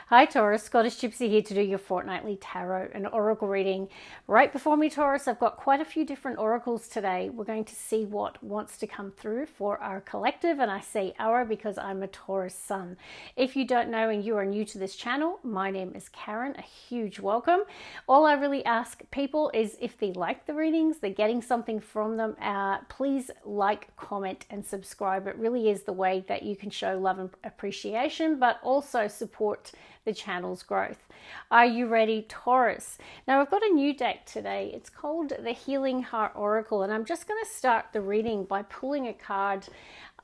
Hi Taurus, Scottish Gypsy here to do your fortnightly tarot and oracle reading. Right before me, Taurus, I've got quite a few different oracles today. We're going to see what wants to come through for our collective, and I say our because I'm a Taurus sun. If you don't know and you are new to this channel, my name is Karen. A huge welcome. All I really ask people is if they like the readings, they're getting something from them, please like, comment and subscribe. It really is the way that you can show love and appreciation, but also support the channel's growth. Are you ready, Taurus? Now I've got a new deck today. It's called the Healing Heart Oracle, and I'm just going to start the reading by pulling a card.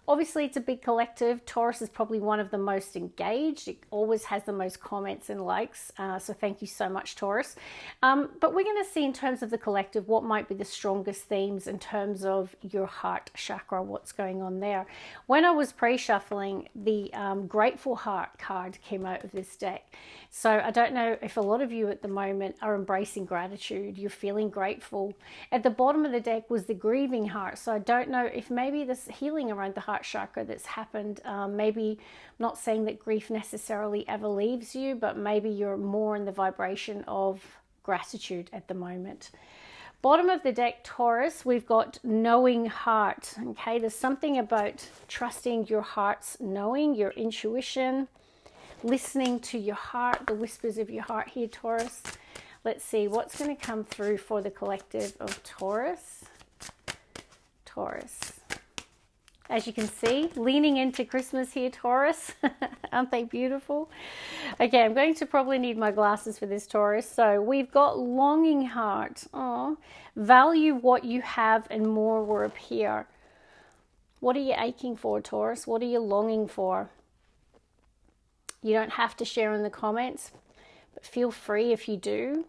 Obviously, it's a big collective. Taurus is probably one of the most engaged. It always has the most comments and likes. So thank you so much, Taurus. But we're going to see in terms of the collective what might be the strongest themes in terms of your heart chakra, what's going on there. When I was pre-shuffling, the Grateful Heart card came out of this deck. So I don't know if a lot of you at the moment are embracing gratitude. You're feeling grateful. At the bottom of the deck was the Grieving Heart. So I don't know if maybe this healing around the heart chakra that's happened, maybe not saying that grief necessarily ever leaves you, but maybe you're more in the vibration of gratitude at the moment. Bottom of the deck, Taurus, we've got Knowing Heart. Okay, there's something about trusting your heart's knowing, your intuition, listening to your heart, the whispers of your heart here, Taurus. Let's see what's going to come through for the collective of Taurus. Taurus. As you can see, leaning into Christmas here, Taurus. Aren't they beautiful? Okay, I'm going to probably need my glasses for this, Taurus. So we've got Longing Heart. Oh, value what you have and more will appear. What are you aching for, Taurus? What are you longing for? You don't have to share in the comments, but feel free if you do.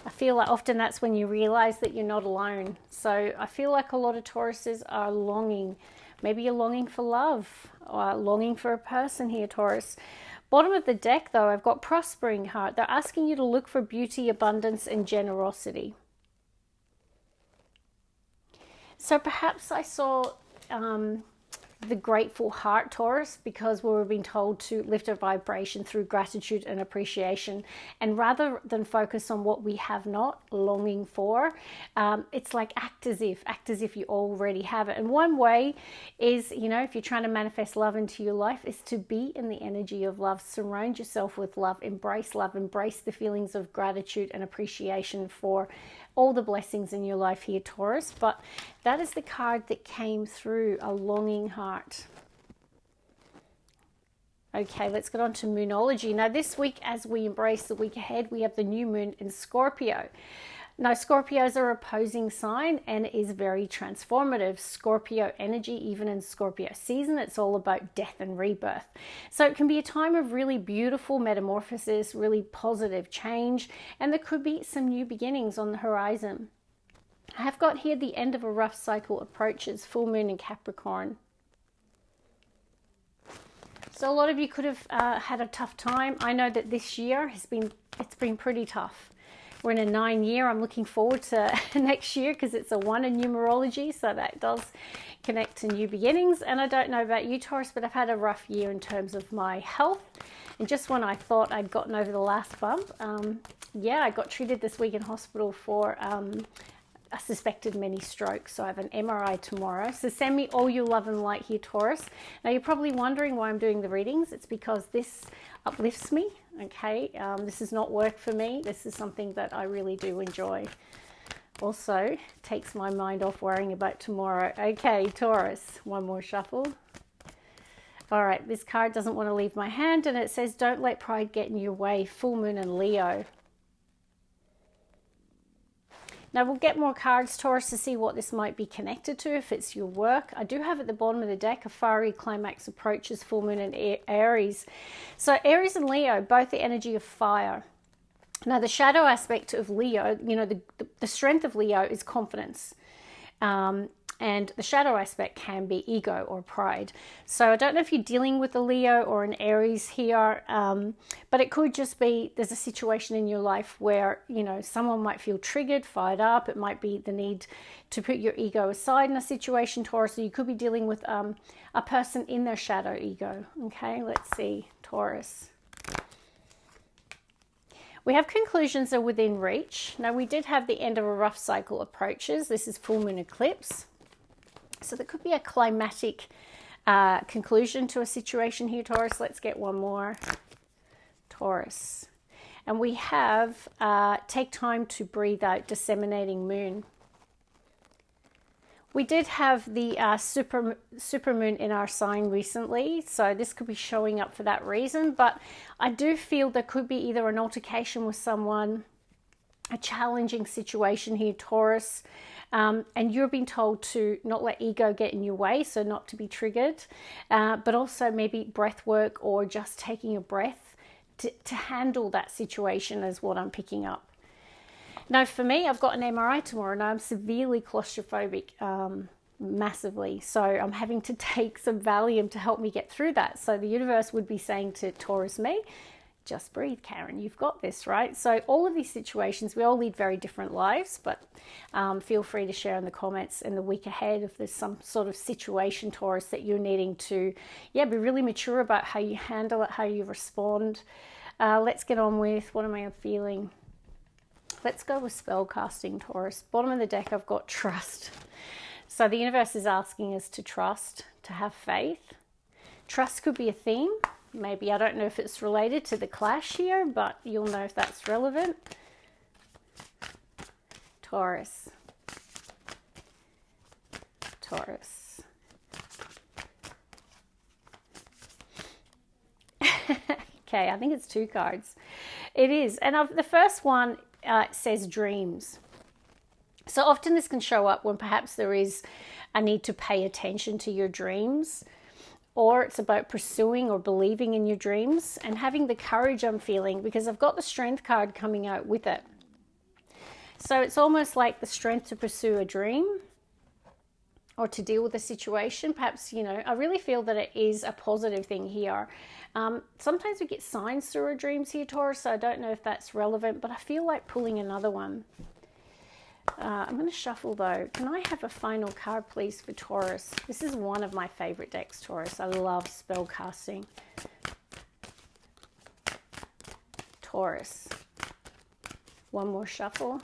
I feel like often that's when you realize that you're not alone. So I feel like a lot of Tauruses are longing. Maybe you're longing for love or longing for a person here, Taurus. Bottom of the deck, though, I've got Prospering Heart. They're asking you to look for beauty, abundance, and generosity. So perhaps I saw the Grateful Heart, Taurus, because we were being told to lift our vibration through gratitude and appreciation, and rather than focus on what we have not, longing for, it's like act as if you already have it. And one way is, you know, if you're trying to manifest love into your life, is to be in the energy of love. Surround yourself with love, embrace the feelings of gratitude and appreciation for all the blessings in your life here, Taurus. But that is the card that came through, a Longing Heart. Okay, let's get on to Moonology. Now this week, as we embrace the week ahead, we have the new moon in Scorpio. Now, Scorpios are opposing sign and is very transformative. Scorpio energy, even in Scorpio season, it's all about death and rebirth. So it can be a time of really beautiful metamorphosis, really positive change, and there could be some new beginnings on the horizon. I have got here the end of a rough cycle approaches, full moon in Capricorn. So a lot of you could have had a tough time. I know that this year it's been pretty tough. We're in a 9 year. I'm looking forward to next year because it's a 1 in numerology. So that does connect to new beginnings. And I don't know about you, Taurus, but I've had a rough year in terms of my health. And just when I thought I'd gotten over the last bump, yeah, I got treated this week in hospital for a suspected mini stroke. So I have an MRI tomorrow. So send me all your love and light here, Taurus. Now you're probably wondering why I'm doing the readings. It's because this uplifts me. Okay, this is not work for me. This is something that I really do enjoy. Also takes my mind off worrying about tomorrow. Okay, Taurus, one more shuffle. All right, this card doesn't want to leave my hand, and it says, don't let pride get in your way. Full moon in Leo. Now we'll get more cards, Taurus, to see what this might be connected to, if it's your work. I do have at the bottom of the deck a fiery climax approaches, full moon in Aries. So Aries and Leo, both the energy of fire. Now the shadow aspect of Leo, you know, the strength of Leo is confidence. And the shadow aspect can be ego or pride. So I don't know if you're dealing with a Leo or an Aries here, but it could just be there's a situation in your life where, you know, someone might feel triggered, fired up. It might be the need to put your ego aside in a situation, Taurus. So you could be dealing with a person in their shadow ego. Okay, let's see, Taurus. We have conclusions are within reach. Now, we did have the end of a rough cycle approaches. This is full moon eclipse. So there could be a climatic conclusion to a situation here, Taurus. Let's get one more. Taurus. And we have take time to breathe out, disseminating moon. We did have the supermoon in our sign recently, so this could be showing up for that reason. But I do feel there could be either an altercation with someone, a challenging situation here, Taurus, and you're being told to not let ego get in your way, so not to be triggered, but also maybe breath work or just taking a breath to handle that situation is what I'm picking up. Now, for me, I've got an MRI tomorrow and I'm severely claustrophobic, massively. So I'm having to take some Valium to help me get through that. So the universe would be saying to Taurus me, just breathe, Karen, you've got this, right? So all of these situations, we all lead very different lives, but feel free to share in the comments in the week ahead if there's some sort of situation, Taurus, that you're needing to, be really mature about how you handle it, how you respond. Let's get on with, what am I feeling? Let's go with spellcasting, Taurus. Bottom of the deck, I've got trust. So the universe is asking us to trust, to have faith. Trust could be a theme. Maybe, I don't know if it's related to the clash here, but you'll know if that's relevant. Taurus. Taurus. Okay, I think it's 2 cards. It is. And the first one says dreams. So often this can show up when perhaps there is a need to pay attention to your dreams, or it's about pursuing or believing in your dreams and having the courage I'm feeling, because I've got the strength card coming out with it. So it's almost like the strength to pursue a dream or to deal with a situation. Perhaps, I really feel that it is a positive thing here. Sometimes we get signs through our dreams here, Taurus, so I don't know if that's relevant, but I feel like pulling another one. I'm going to shuffle though. Can I have a final card, please, for Taurus? This is one of my favorite decks, Taurus. I love spellcasting. Taurus. One more shuffle.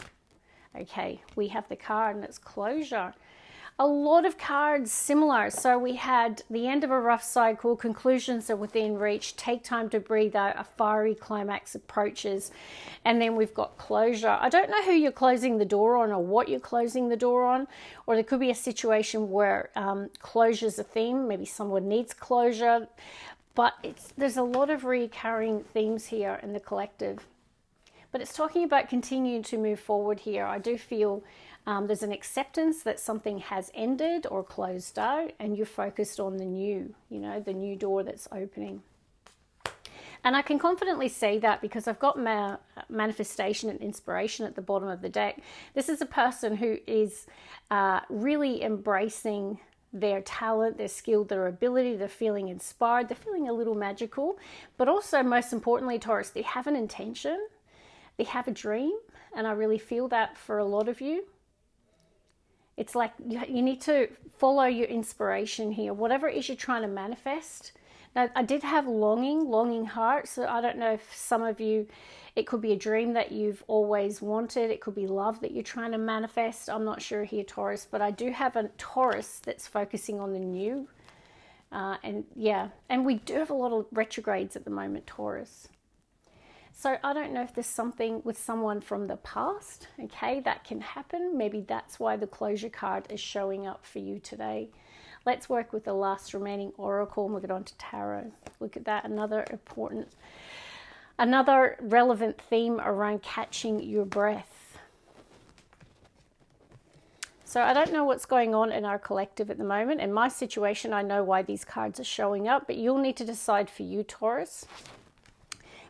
Okay, we have the card and it's closure. A lot of cards similar. So we had the end of a rough cycle, conclusions are within reach, take time to breathe out, a fiery climax approaches, and then we've got closure. I don't know who you're closing the door on or what you're closing the door on, or there could be a situation where closure is a theme. Maybe someone needs closure, but there's a lot of recurring themes here in the collective. But it's talking about continuing to move forward here. I do feel there's an acceptance that something has ended or closed out, and you're focused on the new, the new door that's opening. And I can confidently say that because I've got manifestation and inspiration at the bottom of the deck. This is a person who is really embracing their talent, their skill, their ability. They're feeling inspired. They're feeling a little magical. But also, most importantly, Taurus, they have an intention. They have a dream. And I really feel that for a lot of you. It's like you need to follow your inspiration here. Whatever it is you're trying to manifest. Now, I did have longing heart. So I don't know if some of you, it could be a dream that you've always wanted. It could be love that you're trying to manifest. I'm not sure here, Taurus. But I do have a Taurus that's focusing on the new. And we do have a lot of retrogrades at the moment, Taurus. So I don't know if there's something with someone from the past, okay, that can happen. Maybe that's why the closure card is showing up for you today. Let's work with the last remaining oracle and we'll get on to tarot. Look at that, another relevant theme around catching your breath. So I don't know what's going on in our collective at the moment. In my situation, I know why these cards are showing up, but you'll need to decide for you, Taurus.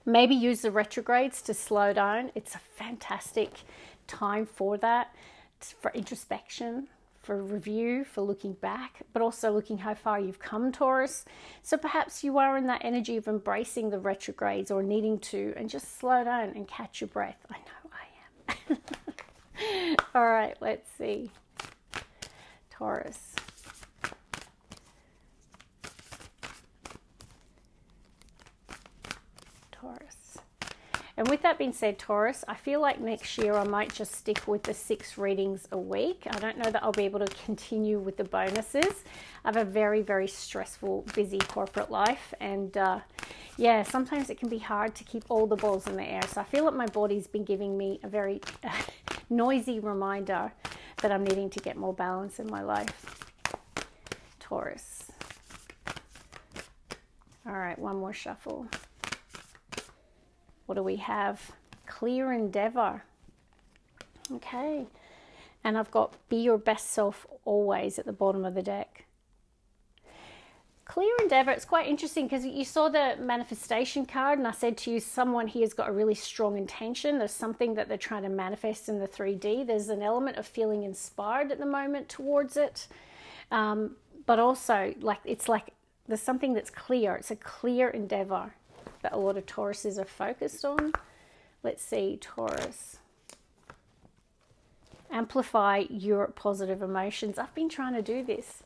Maybe use the retrogrades to slow down. It's a fantastic time for that, for introspection, for review, for looking back, but also looking how far you've come, Taurus. So perhaps you are in that energy of embracing the retrogrades or needing to, and just slow down and catch your breath. I know I am. All right, let's see. Taurus. Taurus. And with that being said, Taurus, I feel like next year I might just stick with the 6 readings a week. I don't know that I'll be able to continue with the bonuses. I have a very, very stressful, busy corporate life. And yeah, sometimes it can be hard to keep all the balls in the air. So I feel like my body's been giving me a very noisy reminder that I'm needing to get more balance in my life. Taurus. All right, one more shuffle. What do we have? Clear endeavor. Okay. And I've got be your best self always at the bottom of the deck. Clear endeavor, it's quite interesting because you saw the manifestation card and I said to you, someone here has got a really strong intention. There's something that they're trying to manifest in the 3D. There's an element of feeling inspired at the moment towards it. But also, it's like there's something that's clear. It's a clear endeavor that a lot of Tauruses are focused on. Let's see, Taurus. Amplify your positive emotions. I've been trying to do this.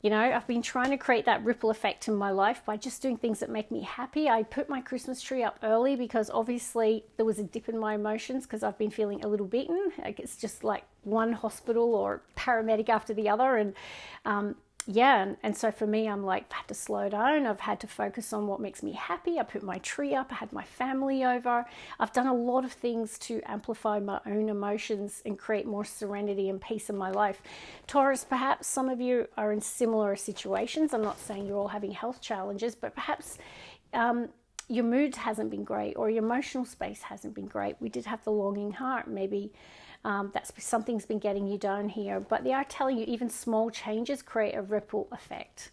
You know, I've been trying to create that ripple effect in my life by just doing things that make me happy. I put my Christmas tree up early because obviously there was a dip in my emotions because I've been feeling a little beaten. Like it's just like one hospital or paramedic after the other. And yeah, and so for me, I'm like, I've had to slow down. I've had to focus on what makes me happy. I put my tree up. I had my family over. I've done a lot of things to amplify my own emotions and create more serenity and peace in my life. Taurus, perhaps some of you are in similar situations. I'm not saying you're all having health challenges, but perhaps your mood hasn't been great or your emotional space hasn't been great. We did have the longing heart. Maybe that's something's been getting you down here, but they are telling you even small changes create a ripple effect.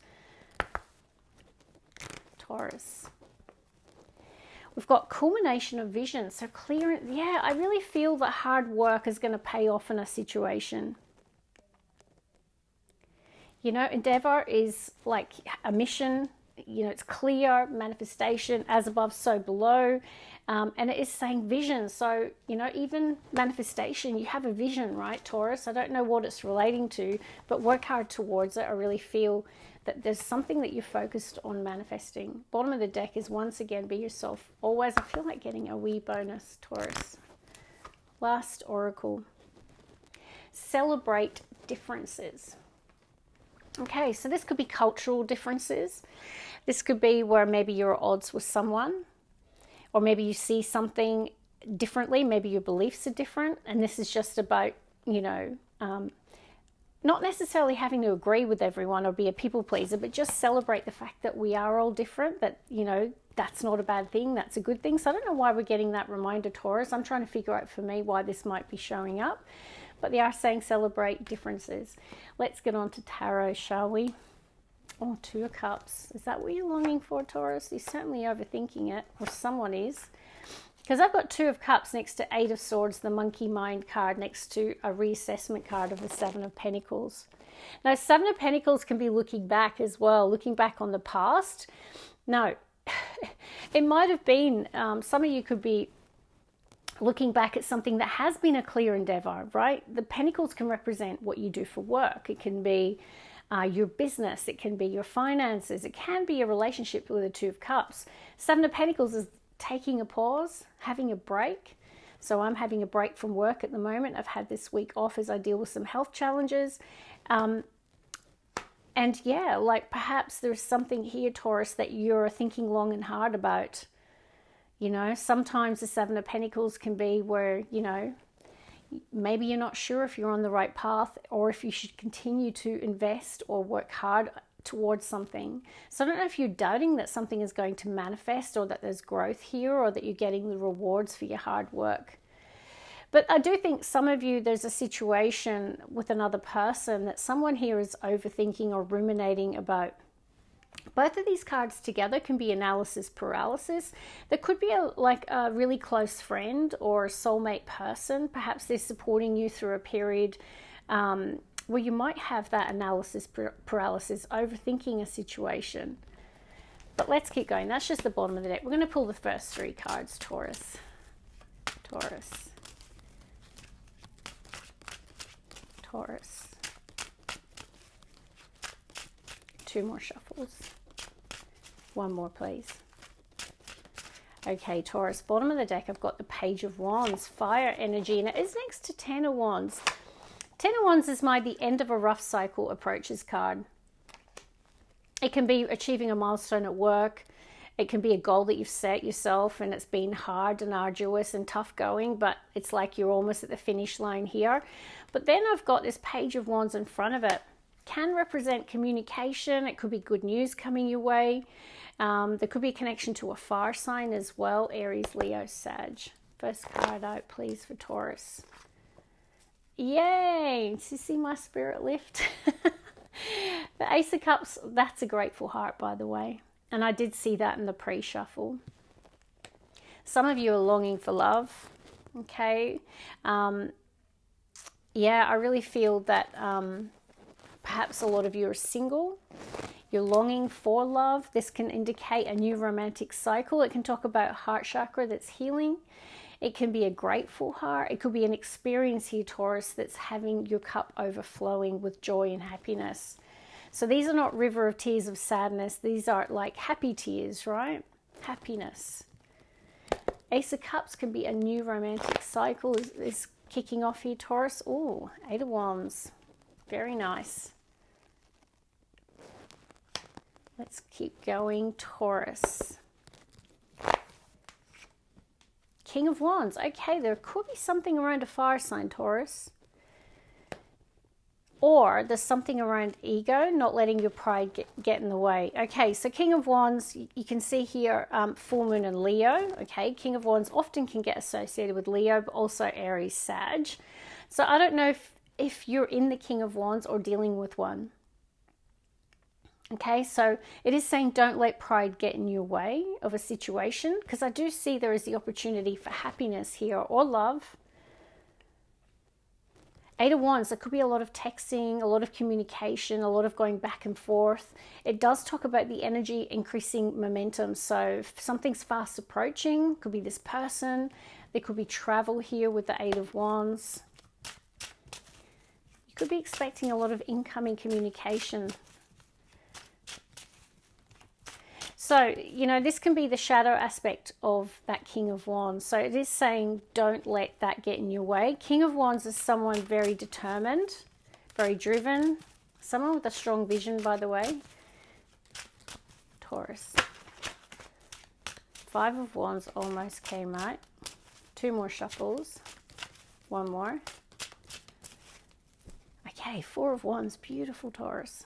Taurus. We've got culmination of vision. So clear. Yeah, I really feel that hard work is going to pay off in a situation. You know, endeavor is like a mission. You know, it's clear, manifestation, as above, so below. And it is saying vision. So, you know, even manifestation, you have a vision, right, Taurus? I don't know what it's relating to, but work hard towards it. I really feel that there's something that you're focused on manifesting. Bottom of the deck is once again, be yourself. Always, I feel like getting a wee bonus, Taurus. Last oracle. Celebrate differences. Okay, so this could be cultural differences. This could be where maybe you're at odds with someone, or maybe you see something differently. Maybe your beliefs are different, and this is just about, you know, not necessarily having to agree with everyone or be a people pleaser, but just celebrate the fact that we are all different, that, you know, that's not a bad thing, that's a good thing. So I don't know why we're getting that reminder, Taurus. I'm trying to figure out for me why this might be showing up. But they are saying celebrate differences. Let's get on to tarot, shall we? Oh, 2 of Cups. Is that what you're longing for, Taurus? You're certainly overthinking it, or someone is. Because I've got 2 of Cups next to 8 of Swords, the Monkey Mind card, next to a reassessment card of the 7 of Pentacles. Now, 7 of Pentacles can be looking back as well, looking back on the past. No, it might have been, some of you could be looking back at something that has been a clear endeavor, right? The Pentacles can represent what you do for work. It can be your business. It can be your finances. It can be a relationship with the 2 of Cups. 7 of Pentacles is taking a pause, having a break. So I'm having a break from work at the moment. I've had this week off as I deal with some health challenges. And yeah, like perhaps there's something here, Taurus, that you're thinking long and hard about. You know, sometimes the 7 of Pentacles can be where, you know, maybe you're not sure if you're on the right path or if you should continue to invest or work hard towards something. So I don't know if you're doubting that something is going to manifest or that there's growth here or that you're getting the rewards for your hard work. But I do think some of you, there's a situation with another person that someone here is overthinking or ruminating about. Both of these cards together can be analysis paralysis. There could be a really close friend or a soulmate person. Perhaps they're supporting you through a period where you might have that analysis paralysis, overthinking a situation. But let's keep going. That's just the bottom of the deck. We're going to pull the first 3 cards, Taurus. Taurus. Taurus. 2 more shuffles. 1 more, please. Okay, Taurus, bottom of the deck, I've got the Page of Wands, fire energy, and it is next to Ten of Wands. Ten of Wands is the end of a rough cycle approaches card. It can be achieving a milestone at work. It can be a goal that you've set yourself and it's been hard and arduous and tough going, but it's like you're almost at the finish line here. But then I've got this Page of Wands in front of it. Can represent communication. It could be good news coming your way. There could be a connection to a fire sign as well. Aries, Leo, Sag. First card out, please, for Taurus. Yay! Did you see my spirit lift? The Ace of Cups, that's a grateful heart, by the way. And I did see that in the pre-shuffle. Some of you are longing for love. Okay. Yeah, I really feel that perhaps a lot of you are single. You're longing for love. This can indicate a new romantic cycle. It can talk about heart chakra that's healing. It can be a grateful heart. It could be an experience here, Taurus, that's having your cup overflowing with joy and happiness. So these are not river of tears of sadness. These are like happy tears, right? Happiness. Ace of Cups can be a new romantic cycle is kicking off here, Taurus. Oh, Eight of Wands. Very nice. Let's keep going, Taurus. King of Wands. Okay, there could be something around a fire sign, Taurus. Or there's something around ego, not letting your pride get in the way. Okay, so King of Wands, you can see here full moon and Leo. Okay, King of Wands often can get associated with Leo, but also Aries, Sag. So I don't know if you're in the King of Wands or dealing with one. Okay, so it is saying don't let pride get in your way of a situation, because I do see there is the opportunity for happiness here or love. Eight of Wands, there could be a lot of texting, a lot of communication, a lot of going back and forth. It does talk about the energy increasing momentum. So if something's fast approaching, could be this person. There could be travel here with the Eight of Wands. You could be expecting a lot of incoming communication. So, you know, this can be the shadow aspect of that King of Wands. So it is saying don't let that get in your way. King of Wands is someone very determined, very driven, someone with a strong vision, by the way. Taurus. Five of Wands almost came out. Two more shuffles. One more. Okay, Four of Wands. Beautiful, Taurus.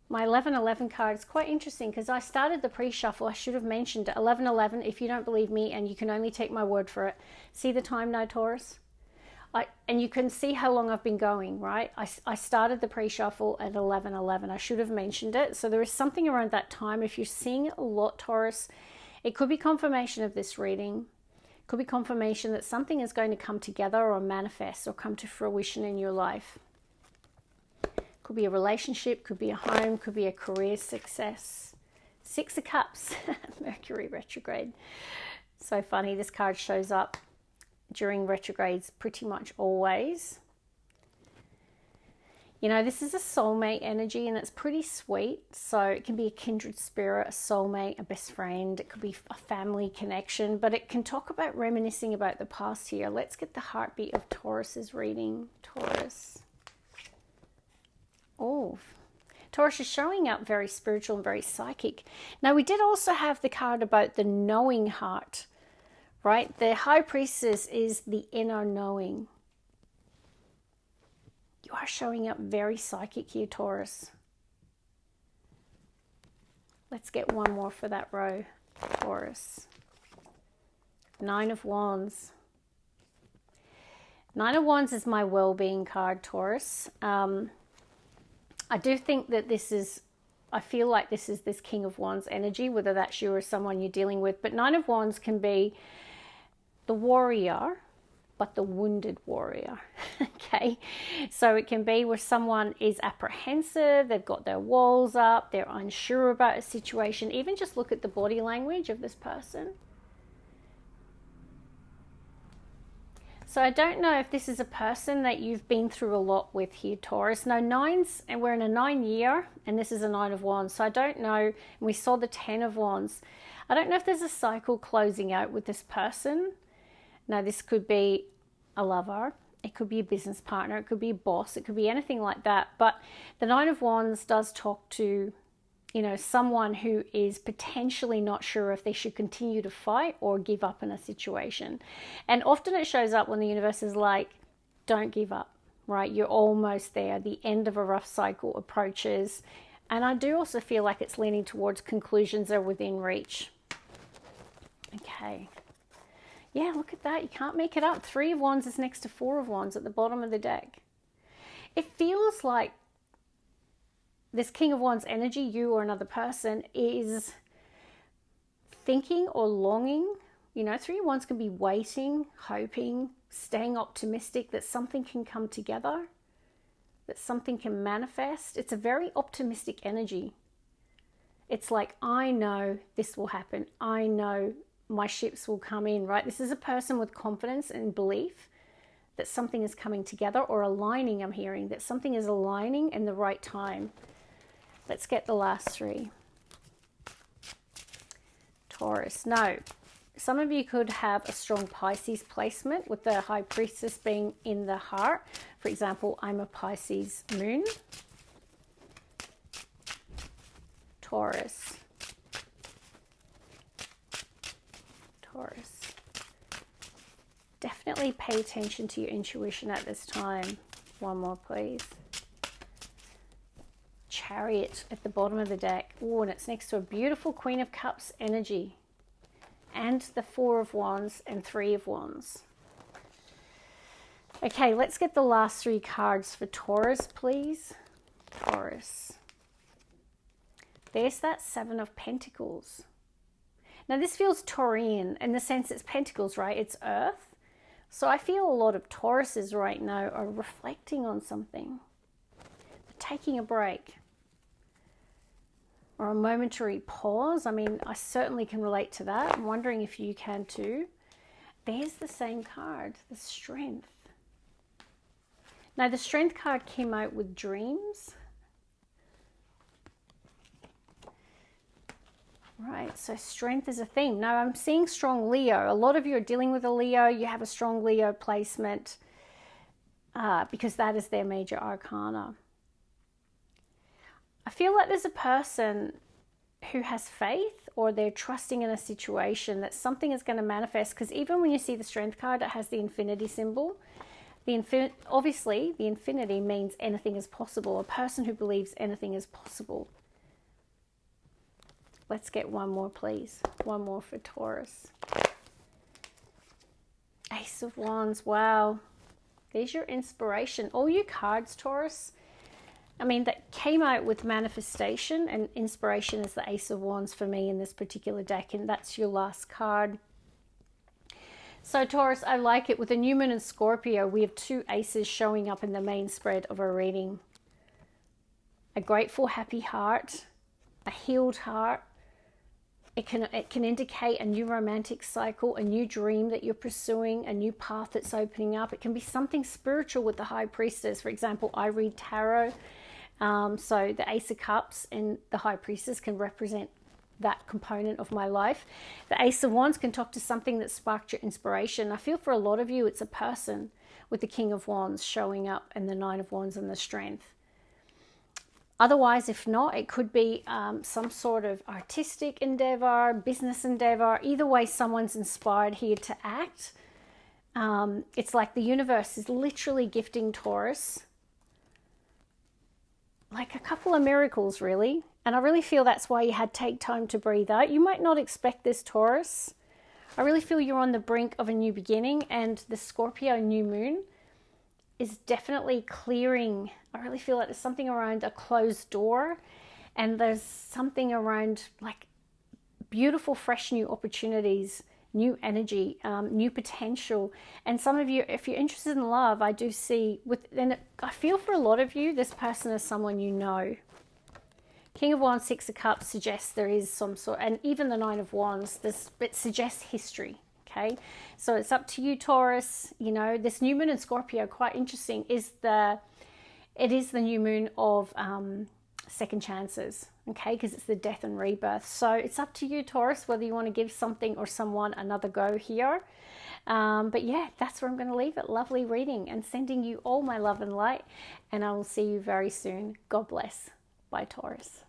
My 1111 card is quite interesting because I started the pre-shuffle. I should have mentioned it. 1111, if you don't believe me and you can only take my word for it. See the time now, Taurus? And you can see how long I've been going, right? I started the pre-shuffle at 1111. I should have mentioned it. So there is something around that time. If you're seeing it a lot, Taurus, it could be confirmation of this reading. It could be confirmation that something is going to come together or manifest or come to fruition in your life. Could be a relationship, could be a home, could be a career success. Six of Cups, Mercury retrograde. So funny, this card shows up during retrogrades pretty much always. You know, this is a soulmate energy and it's pretty sweet. So it can be a kindred spirit, a soulmate, a best friend. It could be a family connection, but it can talk about reminiscing about the past here. Let's get the heartbeat of Taurus's reading. Taurus. Oh, Taurus is showing up very spiritual and very psychic. Now, we did also have the card about the knowing heart, right? The High Priestess is the inner knowing. You are showing up very psychic here, Taurus. Let's get one more for that row, Taurus. Nine of Wands. Nine of Wands is my well-being card, Taurus. I do think that I feel like this is this King of Wands energy, whether that's you or someone you're dealing with. But Nine of Wands can be the warrior, but the wounded warrior. Okay, so it can be where someone is apprehensive, they've got their walls up, they're unsure about a situation. Even just look at the body language of this person. So I don't know if this is a person that you've been through a lot with here, Taurus. No, nines, and we're in a 9 year, and this is a 9 of wands. So I don't know, and we saw the 10 of wands. I don't know if there's a cycle closing out with this person. Now, this could be a lover. It could be a business partner. It could be a boss. It could be anything like that. But the 9 of wands does talk to, you know, someone who is potentially not sure if they should continue to fight or give up in a situation. And often it shows up when the universe is like, don't give up, right? You're almost there. The end of a rough cycle approaches. And I do also feel like it's leaning towards conclusions are within reach. Okay. Yeah, look at that. You can't make it up. 3 of wands is next to 4 of wands at the bottom of the deck. It feels like this King of Wands energy, you or another person, is thinking or longing. You know, 3 of Wands can be waiting, hoping, staying optimistic that something can come together, that something can manifest. It's a very optimistic energy. It's like, I know this will happen. I know my ships will come in, right? This is a person with confidence and belief that something is coming together or aligning. I'm hearing that something is aligning in the right time. Let's get the last 3. Taurus. No, some of you could have a strong Pisces placement with the High Priestess being in the heart. For example, I'm a Pisces moon. Taurus. Taurus. Definitely pay attention to your intuition at this time. One more, please. Chariot at the bottom of the deck. Oh, and it's next to a beautiful Queen of Cups energy. And the 4 of Wands and 3 of Wands. Okay, let's get the last 3 cards for Taurus, please. Taurus. There's that 7 of Pentacles. Now, this feels Taurian in the sense it's Pentacles, right? It's Earth. So I feel a lot of Tauruses right now are reflecting on something. They're taking a break. Or a momentary pause. I mean, I certainly can relate to that. I'm wondering if you can too. There's the same card, the Strength. Now, the Strength card came out with dreams. Right, so strength is a theme. Now, I'm seeing strong Leo. A lot of you are dealing with a Leo. You have a strong Leo placement because that is their major arcana. I feel like there's a person who has faith or they're trusting in a situation that something is going to manifest, because even when you see the Strength card, it has the infinity symbol. Obviously, the infinity means anything is possible. A person who believes anything is possible. Let's get one more, please. One more for Taurus. Ace of Wands. Wow. There's your inspiration. All you cards, Taurus, I mean, that came out with manifestation, and inspiration is the Ace of Wands for me in this particular deck, and that's your last card. So Taurus, I like it. With the new moon and Scorpio, we have 2 aces showing up in the main spread of our reading. A grateful, happy heart, a healed heart. It can indicate a new romantic cycle, a new dream that you're pursuing, a new path that's opening up. It can be something spiritual with the High Priestess. For example, I read tarot. So the Ace of Cups and the High Priestess can represent that component of my life. The Ace of Wands can talk to something that sparked your inspiration. I feel for a lot of you, it's a person with the King of Wands showing up and the 9 of Wands and the Strength. Otherwise, if not, it could be some sort of artistic endeavor, business endeavor. Either way, someone's inspired here to act. It's like the universe is literally gifting Taurus like a couple of miracles, really. And I really feel that's why you had to take time to breathe out. You might not expect this, Taurus. I really feel you're on the brink of a new beginning, and the Scorpio new moon is definitely clearing. I really feel like there's something around a closed door, and there's something around like beautiful, fresh new opportunities, new energy, new potential. And some of you, if you're interested in love, I do see I feel for a lot of you, this person is someone you know. King of Wands, 6 of Cups suggests there is some sort, and even the 9 of Wands, it suggests history. Okay, so it's up to you, Taurus. You know, this new moon in Scorpio, quite interesting, it is the new moon of second chances, okay, because it's the death and rebirth. So it's up to you, Taurus, whether you want to give something or someone another go here. But yeah, that's where I'm going to leave it. Lovely reading, and sending you all my love and light, and I will see you very soon. God bless. Bye, Taurus.